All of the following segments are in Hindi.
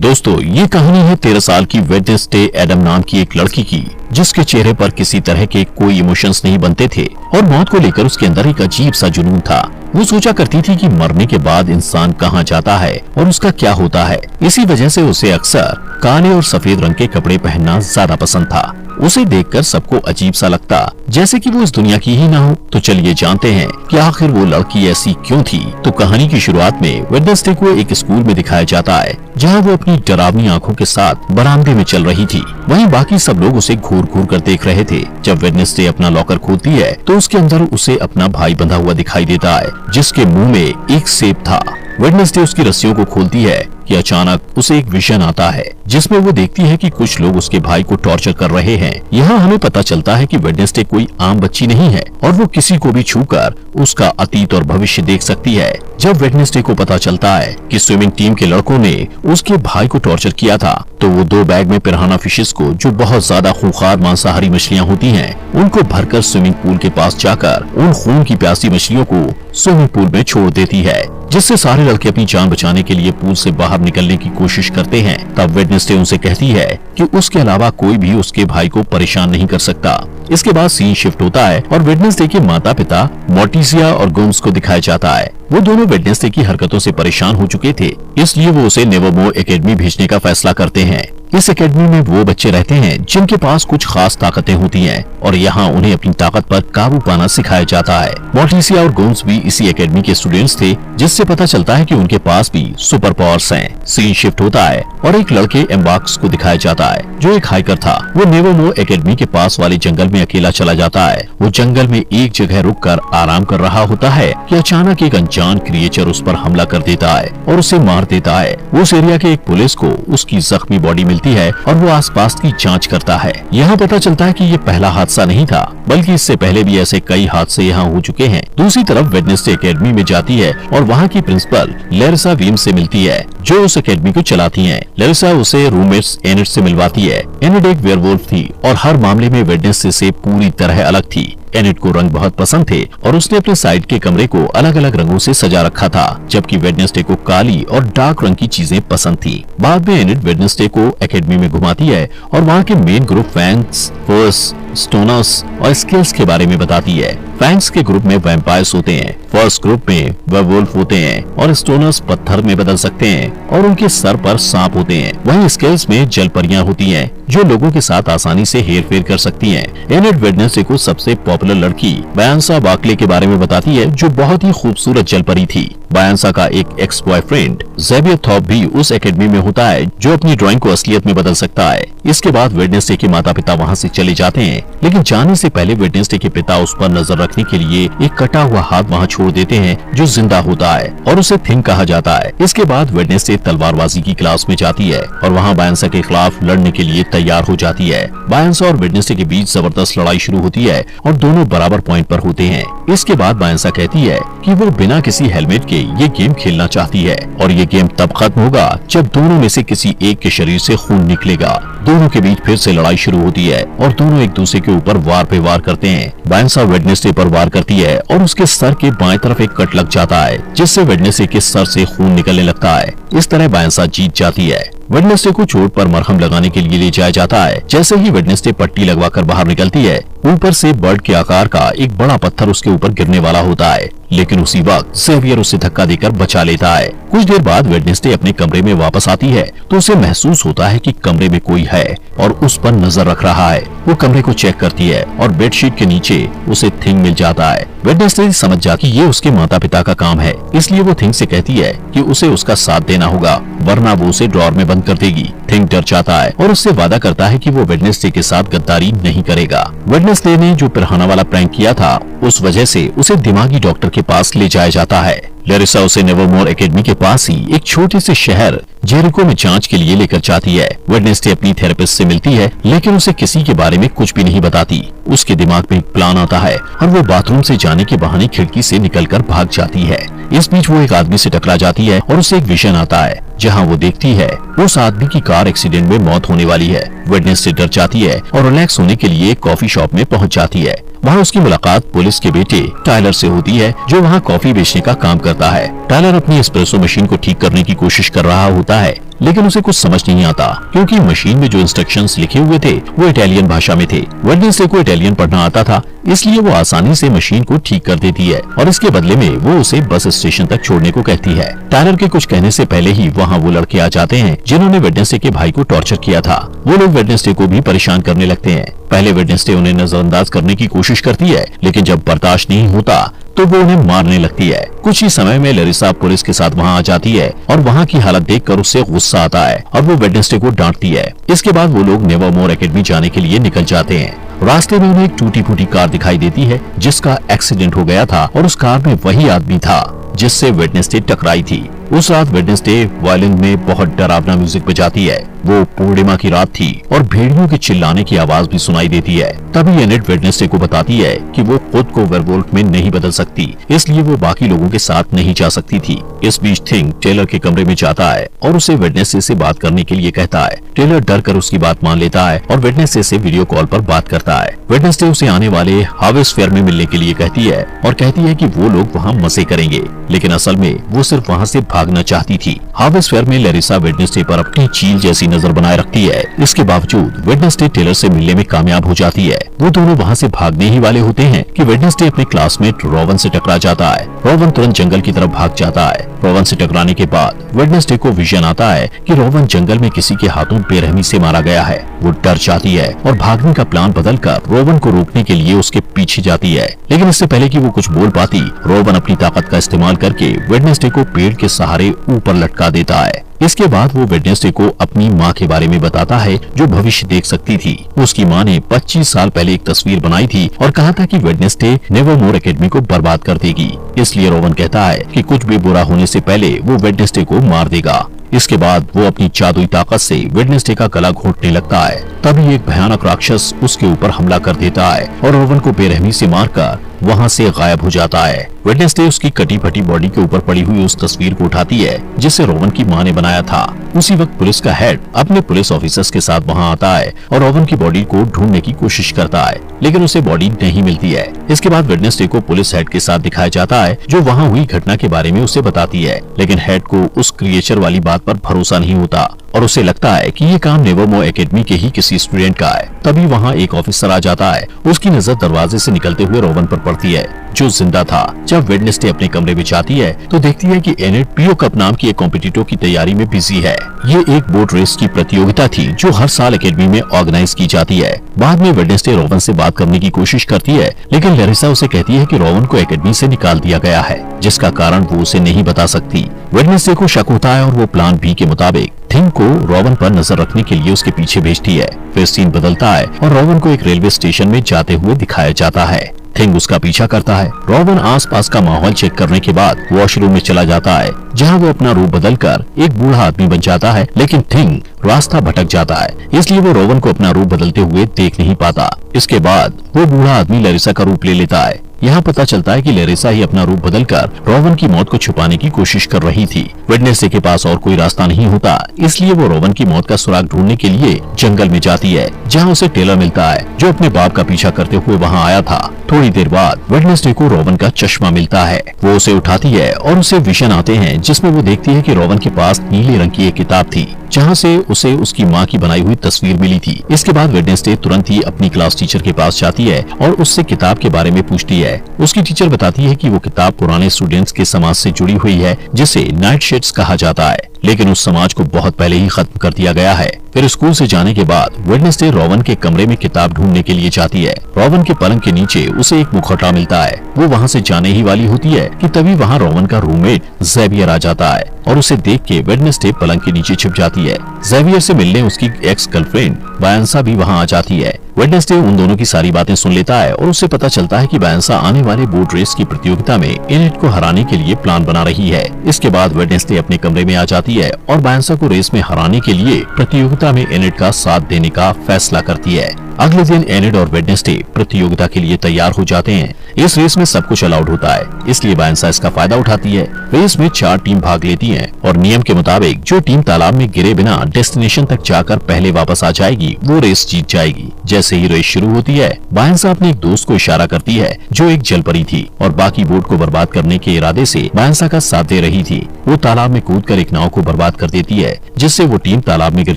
दोस्तों, ये कहानी है 13 साल की वेडनेसडे एडम नाम की एक लड़की की, जिसके चेहरे पर किसी तरह के कोई इमोशंस नहीं बनते थे और मौत को लेकर उसके अंदर एक अजीब सा जुनून था। वो सोचा करती थी कि मरने के बाद इंसान कहाँ जाता है और उसका क्या होता है। इसी वजह से उसे अक्सर काले और सफेद रंग के कपड़े पहनना ज्यादा पसंद था। उसे देखकर सबको अजीब सा लगता, जैसे कि वो इस दुनिया की ही ना हो। तो चलिए जानते हैं कि आखिर वो लड़की ऐसी क्यों थी। तो कहानी की शुरुआत में वेडनेसडे को एक स्कूल में दिखाया जाता है, जहां वो अपनी डरावनी आंखों के साथ बरामदे में चल रही थी। वहीं बाकी सब लोग उसे घूर घूर कर देख रहे थे। जब वेडनेसडे अपना लॉकर खोलती है तो उसके अंदर उसे अपना भाई बंधा हुआ दिखाई देता है, जिसके मुंह में एक सेब था। वेडनेसडे उसकी रस्सियों को खोलती है कि अचानक उसे एक विजन आता है, जिसमें वो देखती है कि कुछ लोग उसके भाई को टॉर्चर कर रहे हैं। यहाँ हमें पता चलता है कि वेडनेसडे कोई आम बच्ची नहीं है और वो किसी को भी छूकर उसका अतीत और भविष्य देख सकती है। जब वेडनेसडे को पता चलता है कि स्विमिंग टीम के लड़कों ने उसके भाई को टॉर्चर किया था, तो वो 2 बैग में पिराना फिशेस को, जो बहुत ज्यादा खूंखार मांसाहारी मछलियाँ होती हैं, उनको भरकर स्विमिंग पूल के पास जाकर उन खून की प्यासी मछलियों को स्विमिंग पूल में छोड़ देती है, जिससे सारे लड़के अपनी जान बचाने के लिए पूल से बाहर निकलने की कोशिश करते हैं। तब वेडनेसडे उनसे कहती है कि उसके अलावा कोई भी उसके भाई को परेशान नहीं कर सकता। इसके बाद सीन शिफ्ट होता है और वेडनेसडे के माता पिता मोर्टिसिया और गोम्स को दिखाया जाता है। वो दोनों वेडनेसडे की हरकतों से परेशान हो चुके थे, इसलिए वो उसे नेवरमोर एकेडमी भेजने का फैसला करते हैं। इस एकेडमी में वो बच्चे रहते हैं जिनके पास कुछ खास ताकतें होती हैं और यहाँ उन्हें अपनी ताकत पर काबू पाना सिखाया जाता है। मोर्टिसिया और गोम्स भी इसी एकेडमी के स्टूडेंट्स थे, जिससे पता चलता है कि उनके पास भी सुपर पावर्स हैं। सीन शिफ्ट होता है और एक लड़के एम्बार्क्स को दिखाया जाता है, जो एक हाइकर था। वो नेवरमोर एकेडमी के पास वाले जंगल में अकेला चला जाता है। वो जंगल में एक जगह रुककर आराम कर रहा होता है कि अचानक एक अनजान क्रिएचर उस पर हमला कर देता है और उसे मार देता है। उस एरिया के एक पुलिस को उसकी जख्मी बॉडी मिलती है और वो आसपास की जांच करता है। यहाँ पता चलता है कि ये पहला हादसा नहीं था, बल्कि इससे पहले भी ऐसे कई हादसे यहाँ हो चुके हैं। दूसरी तरफ वेडनेसडे एकेडमी में जाती है और वहाँ की प्रिंसिपल लेरिसा वीम्स से मिलती है, जो उस एकेडमी को चलाती हैं। लेरिसा उसे रूममेट्स एनिड से मिलवाती है। एनिड एक वेयरवुल्फ थी और हर मामले में वेडनेसडे से पूरी तरह अलग थी। एनिड को रंग बहुत पसंद थे और उसने अपने साइड के कमरे को अलग अलग रंगों से सजा रखा था, जबकि वेडनेसडे को काली और डार्क रंग की चीजें पसंद थी। बाद में एनिड वेडनेसडे को एकेडमी में घुमाती है और वहाँ के मेन ग्रुप फैंग्स, फर्स, स्टोनर्स और स्केल्स के बारे में बताती है। फैंग्स के ग्रुप में वैम्पायर्स होते हैं, फर्स्ट ग्रुप में वेयरवुल्फ होते हैं और स्टोनर्स पत्थर में बदल सकते हैं और उनके सर पर सांप होते हैं। वहीं स्केल्स में जलपरियां होती हैं, जो लोगों के साथ आसानी से हेरफेर कर सकती हैं। एनिड वेडनेसडे को सबसे पॉपुलर लड़की बायंसा बार्कले के बारे में बताती है, जो बहुत ही खूबसूरत जलपरी थी। बायंसा का एक एक्स बॉयफ्रेंड ज़ेवियर थॉप भी उस एकेडमी में होता है, जो अपनी ड्राइंग को असलियत में बदल सकता है। इसके बाद वेडनेसडे के माता पिता वहाँ से चले जाते हैं, लेकिन जाने से पहले वेडनेसडे के पिता उस पर नजर रखने के लिए एक कटा हुआ हाथ वहाँ छोड़ देते हैं, जो जिंदा होता है और उसे थिंग कहा जाता है। इसके बाद वेडनेसडे तलवारबाजी की क्लास में जाती है और वहाँ बायंसा के खिलाफ लड़ने के लिए तैयार हो जाती है। बायंसा और वेडनेसडे के बीच जबरदस्त लड़ाई शुरू होती है और दोनों बराबर पॉइंट पर होते हैं। इसके बाद बायंसा कहती है कि वो बिना किसी हेलमेट के ये गेम खेलना चाहती है और ये गेम तब खत्म होगा जब दोनों में से किसी एक के शरीर से खून निकलेगा। दोनों के बीच फिर से लड़ाई शुरू होती है और दोनों एक दूसरे के ऊपर वार पे वार करते हैं। बायंसा वेडनेसडे पर वार करती है और उसके सर के बाएं तरफ एक कट लग जाता है, जिससे वेडनेसडे के सर से खून निकलने लगता है। इस तरह बायंसा जीत जाती है। वेडनेसडे को चोट पर मरहम लगाने के लिए ले जाया जाता है। जैसे ही वेडनेसडे पट्टी लगवाकर बाहर निकलती है, ऊपर से बर्ड के आकार का एक बड़ा पत्थर उसके ऊपर गिरने वाला होता है, लेकिन उसी वक्त ज़ेवियर उसे धक्का देकर बचा लेता है। कुछ देर बाद वेडनेसडे अपने कमरे में वापस आती है तो उसे महसूस होता है कि कमरे में कोई है और उस पर नजर रख रहा है। वो कमरे को चेक करती है और बेडशीट के नीचे उसे थिंग मिल जाता है। वेडनेसडे समझ जाती है कि ये उसके माता पिता का काम है, इसलिए वो थिंग से कहती है कि उसे उसका साथ देना होगा, वरना वो उसे ड्रॉर में बंद कर देगी। थिंग डर जाता है और उससे वादा करता है कि वो वेडनेसडे के साथ गद्दारी नहीं करेगा। वेडनेसडे ने जो पिराना वाला प्रैंक किया था, उस वजह से उसे दिमागी डॉक्टर के पास ले जाया जाता है। लेरिसा उसे नेवरमोर एकेडमी के पास ही एक छोटे से शहर जेरिको में जांच के लिए लेकर जाती है। वेडनेसडे अपनी थेरेपिस्ट से मिलती है, लेकिन उसे किसी के बारे में कुछ भी नहीं बताती। उसके दिमाग में एक प्लान आता है और वो बाथरूम से जाने के बहाने खिड़की से निकलकर भाग जाती है। इस बीच वो एक आदमी से टकरा जाती है और उसे एक विजन आता है, जहां वो देखती है उस आदमी की कार एक्सीडेंट में मौत होने वाली है। वेडनेसडे डर जाती है और रिलैक्स होने के लिए कॉफी शॉप में पहुंच जाती है। वहाँ उसकी मुलाकात पुलिस के बेटे टायलर से होती है, जो वहाँ कॉफी बेचने का काम करता है। टायलर अपनी एस्प्रेसो मशीन को ठीक करने की कोशिश कर रहा होता है, लेकिन उसे कुछ समझ नहीं आता क्योंकि मशीन में जो इंस्ट्रक्शंस लिखे हुए थे वो इटालियन भाषा में थे। वेडनेसडे को इटालियन पढ़ना आता था, इसलिए वो आसानी से मशीन को ठीक कर देती है और इसके बदले में वो उसे बस स्टेशन तक छोड़ने को कहती है। टायलर के कुछ कहने से पहले ही वहाँ वो लड़के आ जाते हैं जिन्होंने वेडनेसडे के भाई को टॉर्चर किया था। वो लोग वेडनेसडे को भी परेशान करने लगते हैं। पहले वेडनेसडे उन्हें नजरअंदाज करने की कोशिश करती है, लेकिन जब बर्दाश्त नहीं होता तो वो उन्हें मारने लगती है। कुछ ही समय में लैरिसा पुलिस के साथ वहाँ आ जाती है और वहाँ की हालत देखकर उससे गुस्सा आता है और वो वेडनेसडे को डांटती है। इसके बाद वो लोग नेवरमोर एकेडमी जाने के लिए निकल जाते हैं। रास्ते में उन्हें एक टूटी फूटी कार दिखाई देती है जिसका एक्सीडेंट हो गया था और उस कार में वही आदमी था जिससे वेडनेसडे टकराई थी। उस रात वेडनेसडे वायलिन में बहुत डरावना म्यूजिक बजाती है। वो पूर्णिमा की रात थी और भेड़ियों के चिल्लाने की आवाज भी सुनाई देती है। तभी एनेट वेडनेसडे को बताती है कि वो खुद को वेयरवुल्फ में नहीं बदल सकती, इसलिए वो बाकी लोगों के साथ नहीं जा सकती थी। इस बीच थिंग टेलर के कमरे में जाता है और उसे वेडनेसडे से बात करने के लिए कहता है। टेलर डर कर उसकी बात मान लेता है और वेडनेसडे से वीडियो कॉल पर बात करता है। वेडनेसडे उसे आने वाले हार्वेस्ट फेयर में मिलने के लिए कहती है और कहती है कि वो लोग वहाँ मजे करेंगे, लेकिन असल में वो सिर्फ वहाँ से भागना चाहती थी। हार्वेस्ट फेयर में लैरिसा वेडनेसडे पर अपनी चील जैसी नजर बनाए रखती है। इसके बावजूद वेडनेसडे टेलर से मिलने में कामयाब हो जाती है। वो दोनों वहाँ से भागने ही वाले होते हैं कि वेडनेसडे अपने क्लासमेट रोवन से टकरा जाता है। रोवन तुरंत जंगल की तरफ भाग जाता है। रोवन से टकराने के बाद वेडनेसडे को विजन आता है कि रोवन जंगल में किसी के हाथों बेरहमी से मारा गया है। वो डर जाती है और भागने का प्लान बदलकर रोवन को रोकने के लिए उसके पीछे जाती है, लेकिन इससे पहले कि वो कुछ बोल पाती, रोवन अपनी ताकत का इस्तेमाल करके वेडनेसडे को पेड़ के सहारे ऊपर लटका देता है। इसके बाद वो वेडनेसडे को अपनी माँ के बारे में बताता है जो भविष्य देख सकती थी। उसकी माँ ने 25 साल पहले एक तस्वीर बनाई थी और कहा था कि वेडनेसडे नेवरमोर एकेडमी को बर्बाद कर देगी। इसलिए रोवन कहता है कि कुछ भी बुरा होने से पहले वो वेडनेसडे को मार देगा। इसके बाद वो अपनी जादुई ताकत से वेडनेसडे का गला घोंटने लगता है। तभी एक भयानक राक्षस उसके ऊपर हमला कर देता है और रोवन को बेरहमी से मारकर वहाँ से गायब हो जाता है। वेडनेसडे उसकी कटी फटी बॉडी के ऊपर पड़ी हुई उस तस्वीर को उठाती है जिसे रोवन की माँ ने बनाया था। उसी वक्त पुलिस का हेड अपने पुलिस ऑफिसर्स के साथ वहाँ आता है और रोवन की बॉडी को ढूंढने की कोशिश करता है, लेकिन उसे बॉडी नहीं मिलती है। इसके बाद वेडनेसडे को पुलिस हेड के साथ दिखाया जाता है जो वहाँ हुई घटना के बारे में उसे बताती है, लेकिन हेड को उस क्रिएचर वाली बात पर भरोसा नहीं होता और उसे लगता है कि ये काम नेवरमोर एकेडमी के ही किसी स्टूडेंट का है। तभी वहाँ एक ऑफिसर आ जाता है। उसकी नजर दरवाजे से निकलते हुए रोवन पर पड़ती है जो जिंदा था। जब वेडनेसडे अपने कमरे में जाती है तो देखती है कि एनेट पीओ कप नाम की एक कॉम्पिटिटर की तैयारी में बिजी है। ये एक बोट रेस की प्रतियोगिता थी जो हर साल एकेडमी में ऑर्गेनाइज की जाती है। बाद में वेडनेसडे रोवन से बात करने की कोशिश करती है, लेकिन लैरिसा उसे कहती है कि रोवन को एकेडमी से निकाल दिया गया है, जिसका कारण वो उसे नहीं बता सकती। वेडनेसडे को शक होता है और वो प्लान बी के मुताबिक थिंग को रोवन पर नजर रखने के लिए उसके पीछे भेजती है। फिर सीन बदलता है और रोवन को एक रेलवे स्टेशन में जाते हुए दिखाया जाता है। थिंग उसका पीछा करता है। रोवन आसपास का माहौल चेक करने के बाद वॉशरूम में चला जाता है, जहां वो अपना रूप बदलकर एक बूढ़ा आदमी बन जाता है, लेकिन थिंग रास्ता भटक जाता है, इसलिए वो रोवन को अपना रूप बदलते हुए देख नहीं पाता। इसके बाद वो बूढ़ा आदमी लैरिसा का रूप ले लेता है। यहाँ पता चलता है कि लैरिसा ही अपना रूप बदलकर रोवन की मौत को छुपाने की कोशिश कर रही थी। वेडनेसडे के पास और कोई रास्ता नहीं होता, इसलिए वो रोवन की मौत का सुराग ढूंढने के लिए जंगल में जाती है, जहाँ उसे टेलर मिलता है जो अपने बाप का पीछा करते हुए वहाँ आया था। थोड़ी देर बाद वेडनेसडे को रोवन का चश्मा मिलता है। वो उसे उठाती है और उसे विजन आते हैं जिसमें वो देखती है कि रोवन के पास नीले रंग की एक किताब थी जहाँ से उसे उसकी माँ की बनाई हुई तस्वीर मिली थी। इसके बाद वेडनेसडे तुरंत ही अपनी क्लास टीचर के पास जाती है और उससे किताब के बारे में पूछती है। उसकी टीचर बताती है कि वो किताब पुराने स्टूडेंट्स के समाज से जुड़ी हुई है जिसे नाइट शेड्स कहा जाता है, लेकिन उस समाज को बहुत पहले ही खत्म कर दिया गया है। फिर स्कूल से जाने के बाद वेडनेसडे रोवन के कमरे में किताब ढूंढने के लिए जाती है। रोवन के पलंग के नीचे उसे एक मुखौटा मिलता है। वो वहाँ से जाने ही वाली होती है कि तभी वहाँ रोवन का रूममेट ज़ेवियर आ जाता है और उसे देख के वेडनेसडे पलंग के नीचे छिप जाती है। ज़ेवियर से मिलने उसकी एक्स गर्लफ्रेंड वायंसा भी वहाँ आ जाती है। वेडनेसडे उन दोनों की सारी बातें सुन लेता है और उससे पता चलता है कि वायंसा आने वाले बोट रेस की प्रतियोगिता में एनेट को हराने के लिए प्लान बना रही है। इसके बाद वेडनेसडे अपने कमरे में आ जाती है और वायंसा को रेस में हराने के लिए प्रतियोगिता में एनेट का साथ देने का फैसला करती है। अगले दिन एनिड और वेडनेसडे प्रतियोगिता के लिए तैयार हो जाते हैं। इस रेस में सब कुछ अलाउड होता है, इसलिए वायंसा इसका फायदा उठाती है। रेस में 4 टीम भाग लेती हैं और नियम के मुताबिक जो टीम तालाब में गिरे बिना डेस्टिनेशन तक जाकर पहले वापस आ जाएगी वो रेस जीत जाएगी। जैसे ही रेस शुरू होती है, वायंसा अपने एक दोस्त को इशारा करती है जो एक जलपरी थी और बाकी बोट को बर्बाद करने के इरादे से वायंसा का साथ दे रही थी। वो तालाब में कूदकर एक नाव को बर्बाद कर देती है, जिससे वो टीम तालाब में गिर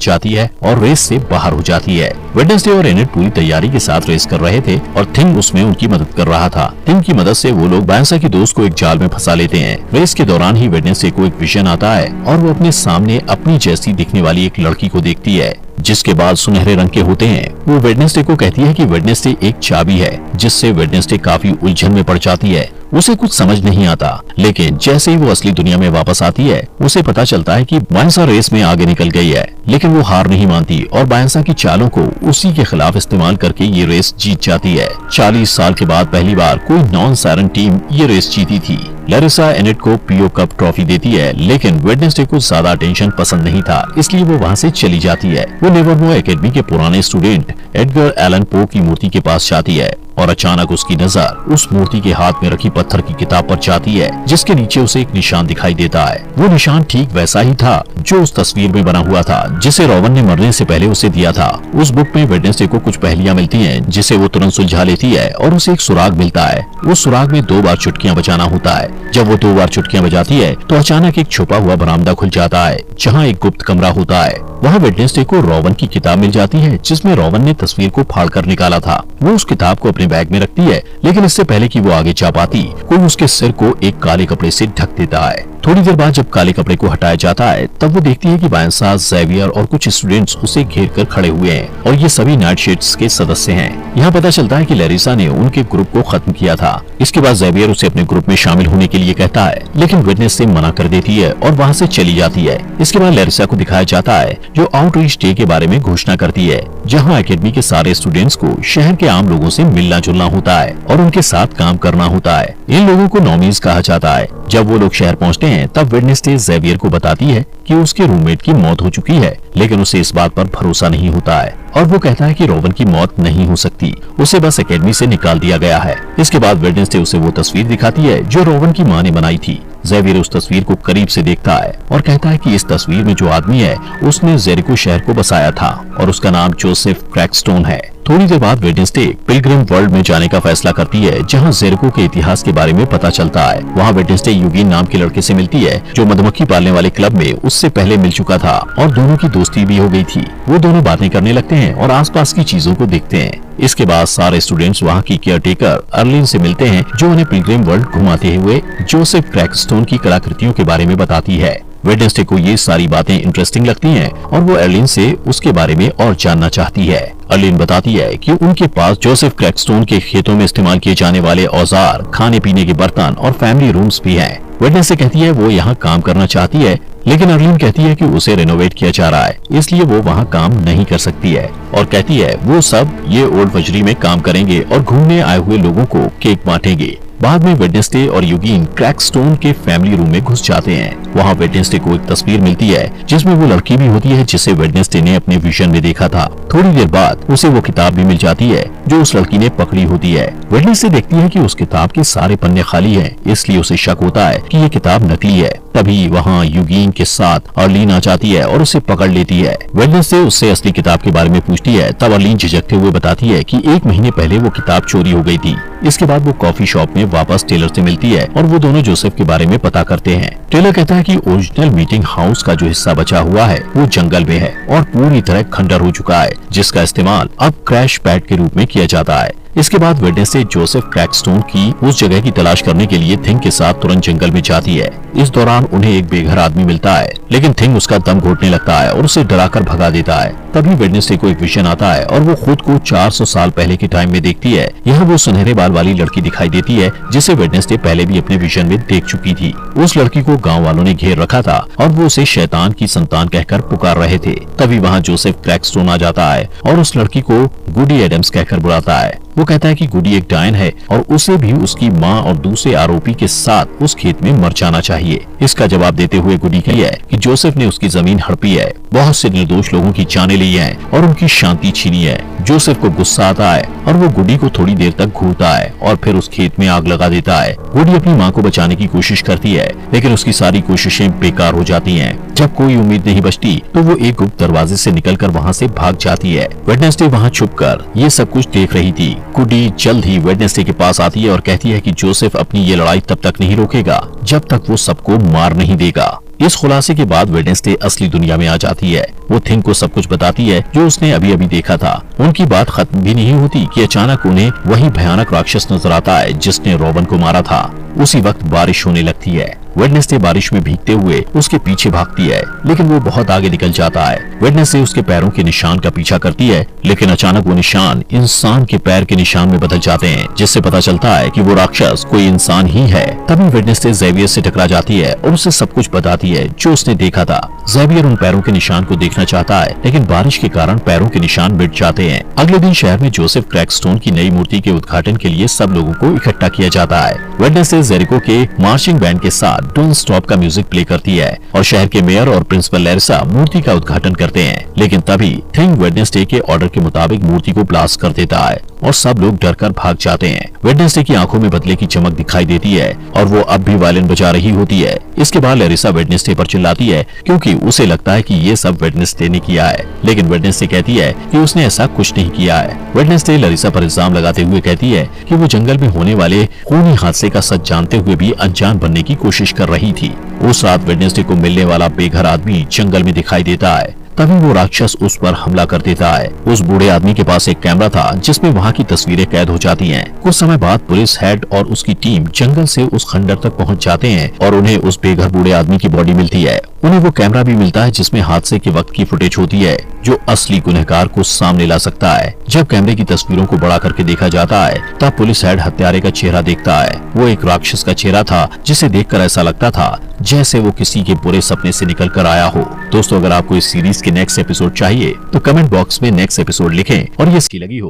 जाती है और रेस से बाहर हो जाती है। वेडनेसडे और एनिड पूरी तैयारी के साथ रेस कर रहे थे और थिंग उसमें उनकी मदद कर रहा था। थिंग की मदद से वो लोग वायंसा की दोस्त को एक जाल में फंसा लेते हैं। रेस के दौरान ही वेडनेसडे को एक विजन आता है और वो अपने सामने अपनी जैसी दिखने वाली एक लड़की को देखती है जिसके बाल सुनहरे रंग के होते हैं। वो वेडनेसडे को कहती है कि वेडनेसडे एक चाबी है, जिससे वेडनेसडे काफी उलझन में पड़ जाती है। उसे कुछ समझ नहीं आता, लेकिन जैसे ही वो असली दुनिया में वापस आती है, उसे पता चलता है कि वायंसा रेस में आगे निकल गई है। लेकिन वो हार नहीं मानती और वायंसा की चालों को उसी के खिलाफ इस्तेमाल करके ये रेस जीत जाती है। 40 साल के बाद पहली बार कोई नॉन सायरन टीम ये रेस जीती थी। लैरिसा एनिड को पीओ कप ट्रॉफी देती है, लेकिन वेडनेसडे को ज्यादा अटेंशन पसंद नहीं था, इसलिए वो वहाँ से चली जाती है। वो नेवरमो एकेडमी के पुराने स्टूडेंट एडगर एलन पो की मूर्ति के पास जाती है और अचानक उसकी नजर उस मूर्ति के हाथ में रखी पत्थर की किताब पर जाती है, जिसके नीचे उसे एक निशान दिखाई देता है। वो निशान ठीक वैसा ही था जो उस तस्वीर में बना हुआ था, जिसे रोवन ने मरने से पहले उसे दिया था। उस बुक में वेडनेसडे को कुछ पहेलियां मिलती हैं, जिसे वो तुरंत सुलझा लेती है और उसे एक सुराग मिलता है। उस सुराग में 2 बार चुटकियां बजाना होता है। जब वो 2 बार चुटकियां बजाती है तो अचानक एक छुपा हुआ बरामदा खुल जाता है, जहाँ एक गुप्त कमरा होता है। वहाँ वेडनेसडे को रोवन की किताब मिल जाती है, जिसमें रोवन ने तस्वीर को फाड़ कर निकाला था। वो उस किताब को अपने बैग में रखती है, लेकिन इससे पहले कि वो आगे जा पाती, कोई उसके सिर को एक काले कपड़े से ढक देता है। थोड़ी देर बाद जब काले कपड़े को हटाया जाता है, तब वो देखती है कि वायंसा, ज़ेवियर और कुछ स्टूडेंट्स उसे घेर कर खड़े हुए हैं और ये सभी नाइटशेड्स के सदस्य हैं। यहाँ पता चलता है कि लैरिसा ने उनके ग्रुप को खत्म किया था। इसके बाद ज़ेवियर उसे अपने ग्रुप में शामिल होने के लिए कहता है, लेकिन वेडनेसडे मना कर देती है और वहाँ से चली जाती है। इसके बाद लैरिसा को दिखाया जाता है जो आउटरीच डे के बारे में घोषणा करती है, जहाँ एकेडमी के सारे स्टूडेंट्स को शहर के आम लोगों से मिलना जुलना होता है और उनके साथ काम करना होता है। इन लोगों को नॉमीज कहा जाता है। जब वो लोग शहर पहुँचते हैं, तब वेडनेसडे ज़ेवियर को बताती है कि उसके रूममेट की मौत हो चुकी है, लेकिन उसे इस बात पर भरोसा नहीं होता है और वो कहता है कि रोवन की मौत नहीं हो सकती, उसे बस एकेडमी से निकाल दिया गया है। इसके बाद वेडनेसडे उसे वो तस्वीर दिखाती है जो रोवन की माँ ने बनाई थी। ज़ेवियर उस तस्वीर को करीब से देखता है और कहता है कि इस तस्वीर में जो आदमी है उसने जेरिको शहर को बसाया था और उसका नाम जोसेफ क्रैकस्टोन है। थोड़ी देर बाद वेडनेसडे पिलग्रिम वर्ल्ड में जाने का फैसला करती है, जहां जेरिको के इतिहास के बारे में पता चलता है। वहां वेडनेसडे यूगिन नाम के लड़के से मिलती है जो मधुमक्खी पालने वाले क्लब में उससे पहले मिल चुका था और दोनों की दोस्ती भी हो गई थी। वो दोनों बातें करने लगते हैं और आसपास की चीजों को देखते हैं। इसके बाद सारे स्टूडेंट्स वहाँ की केयरटेकर अर्लिन से मिलते हैं, जो उन्हें पिलग्रिम वर्ल्ड घुमाते हुए जोसेफ क्रैकस्टोन की कलाकृतियों के बारे में बताती है। वेडनेसडे को ये सारी बातें इंटरेस्टिंग लगती हैं और वो अर्लिन से उसके बारे में और जानना चाहती है। अर्लिन बताती है कि उनके पास जोसेफ क्रैकस्टोन के खेतों में इस्तेमाल किए जाने वाले औजार, खाने पीने के बर्तन और फैमिली रूम्स भी हैं। वेडनेसडे कहती है वो यहाँ काम करना चाहती है, लेकिन अर्लिन कहती है कि उसे रेनोवेट किया जा रहा है, इसलिए वो वहाँ काम नहीं कर सकती है और कहती है वो सब ये ओल्ड वजरी में काम करेंगे और घूमने आए हुए लोगों को केक बांटेंगे। बाद में वेडनेसडे और यूगिन क्रैकस्टोन के फैमिली रूम में घुस जाते हैं। वहाँ वेडनेसडे को एक तस्वीर मिलती है जिसमें वो लड़की भी होती है जिसे वेडनेसडे ने अपने विजन में देखा था। थोड़ी देर बाद उसे वो किताब भी मिल जाती है जो उस लड़की ने पकड़ी होती है। वेडनेसडे देखती है कि उस किताब के सारे पन्ने खाली हैं, इसलिए उसे शक होता है कि ये किताब नकली है। तभी वहाँ यूगिन के साथ अर्लिन आ जाती है और उसे पकड़ लेती है। वेडनेसडे उससे असली किताब के बारे में पूछती है, तब अर्लिन झिझकते हुए बताती है कि 1 महीने पहले वो किताब चोरी हो गई थी। इसके बाद वो कॉफी शॉप में वापस टेलर से मिलती है और वो दोनों जोसेफ के बारे में पता करते हैं। टेलर कहता है कि ओरिजिनल मीटिंग हाउस का जो हिस्सा बचा हुआ है वो जंगल में है और पूरी तरह खंडर हो चुका है, जिसका इस्तेमाल अब क्रैश पैड के रूप में किया जाता है। इसके बाद वेडनेसडे जोसेफ क्रैकस्टोन की उस जगह की तलाश करने के लिए थिंग के साथ तुरंत जंगल में जाती है। इस दौरान उन्हें एक बेघर आदमी मिलता है, लेकिन थिंग उसका दम घोटने लगता है और उसे डराकर भगा देता है। तभी वेडनेसडे को एक विजन आता है और वो खुद को 400 साल पहले के टाइम में देखती है। यहाँ वो सुनहरे बाल वाली लड़की दिखाई देती है जिसे वेडनेसडे पहले भी अपने विजन में देख चुकी थी। उस लड़की को गाँव वालों ने घेर रखा था और वो उसे शैतान की संतान कहकर पुकार रहे थे। तभी वहाँ जोसेफ क्रैकस्टोन आ जाता है और उस लड़की को गुडी एडम्स कहकर बुलाता है। वो कहता है कि गुडी एक डायन है और उसे भी उसकी माँ और दूसरे आरोपी के साथ उस खेत में मर जाना चाहिए। इसका जवाब देते हुए गुडी कहती है कि जोसेफ ने उसकी जमीन हड़पी है, बहुत से निर्दोष लोगों की जानें ली है और उनकी शांति छीनी है। जोसेफ को गुस्सा आता है और वो गुडी को थोड़ी देर तक घूरता है और फिर उस खेत में आग लगा देता है। गुडी अपनी माँ को बचाने की कोशिश करती है, लेकिन उसकी सारी कोशिशें बेकार हो जाती हैं। जब कोई उम्मीद नहीं बचती तो वो एक गुप्त दरवाजे से निकलकर वहाँ से भाग जाती है। वेडनेसडे वहाँ छुपकर ये सब कुछ देख रही थी। गुडी जल्द ही वेडनेसडे के पास आती है और कहती है कि जोसेफ अपनी ये लड़ाई तब तक नहीं रोकेगा जब तक वो सबको मार नहीं देगा। इस खुलासे के बाद वेडनेसडे असली दुनिया में आ जाती है। वो थिंग को सब कुछ बताती है जो उसने अभी अभी देखा था। उनकी बात खत्म भी नहीं होती कि अचानक उन्हें वही भयानक राक्षस नजर आता है जिसने रॉबन को मारा था। उसी वक्त बारिश होने लगती है। वेडनेसडे बारिश में भीगते हुए उसके पीछे भागती है, लेकिन वो बहुत आगे निकल जाता है। वेडनेसडे उसके पैरों के निशान का पीछा करती है, लेकिन अचानक वो निशान इंसान के पैर के निशान में बदल जाते हैं, जिससे पता चलता है कि वो राक्षस कोई इंसान ही है। तभी वेडनेसडे ज़ेवियर से टकरा जाती है और उसे सब कुछ बताती है जो उसने देखा था। ज़ेवियर उन पैरों के निशान को देखना चाहता है, लेकिन बारिश के कारण पैरों के निशान मिट जाते हैं। अगले दिन शहर में जोसेफ क्रैकस्टोन की नई मूर्ति के उद्घाटन के लिए सब लोगों को इकट्ठा किया जाता है। वेडनेसडे जेरिको के मार्चिंग बैंड के साथ डोंट स्टॉप का म्यूजिक प्ले करती है और शहर के मेयर और प्रिंसिपल लैरिसा मूर्ति का उद्घाटन करते हैं। लेकिन तभी थिंग वेडनेसडे के ऑर्डर के मुताबिक मूर्ति को ब्लास्ट कर देता है और सब लोग डरकर भाग जाते हैं। वेडनेसडे की आंखों में बदले की चमक दिखाई देती है और वो अब भी वायलिन बजा रही होती है। इसके बाद लैरिसा वेडनेसडे पर चिल्लाती है क्योंकि उसे लगता है कि ये सब वेडनेसडे ने किया है, लेकिन वेडनेसडे कहती है कि उसने ऐसा कुछ नहीं किया है। वेडनेसडे लैरिसा पर इल्जाम लगाते हुए कहती है कि वो जंगल में होने वाले खूनी हादसे का सच जानते हुए भी अनजान बनने की कोशिश कर रही थी। उस रात वेडनेसडे को मिलने वाला बेघर आदमी जंगल में दिखाई देता है। तभी वो राक्षस उस पर हमला कर देता है। उस बूढ़े आदमी के पास एक कैमरा था जिसमें वहाँ की तस्वीरें कैद हो जाती हैं। कुछ समय बाद पुलिस हेड और उसकी टीम जंगल से उस खंडर तक पहुँच जाते हैं और उन्हें उस बेघर बूढ़े आदमी की बॉडी मिलती है। उन्हें वो कैमरा भी मिलता है जिसमें हादसे के वक्त की फुटेज होती है जो असली गुनहगार को सामने ला सकता है। जब कैमरे की तस्वीरों को बड़ा करके देखा जाता है तब पुलिस हेड हत्यारे का चेहरा देखता है। वो एक राक्षस का चेहरा था जिसे देखकर ऐसा लगता था जैसे वो किसी के बुरे सपने से निकल कर आया हो। दोस्तों, अगर आपको इस सीरीज के नेक्स्ट एपिसोड चाहिए तो कमेंट बॉक्स में नेक्स्ट एपिसोड लिखें और ये इसकी लगी हो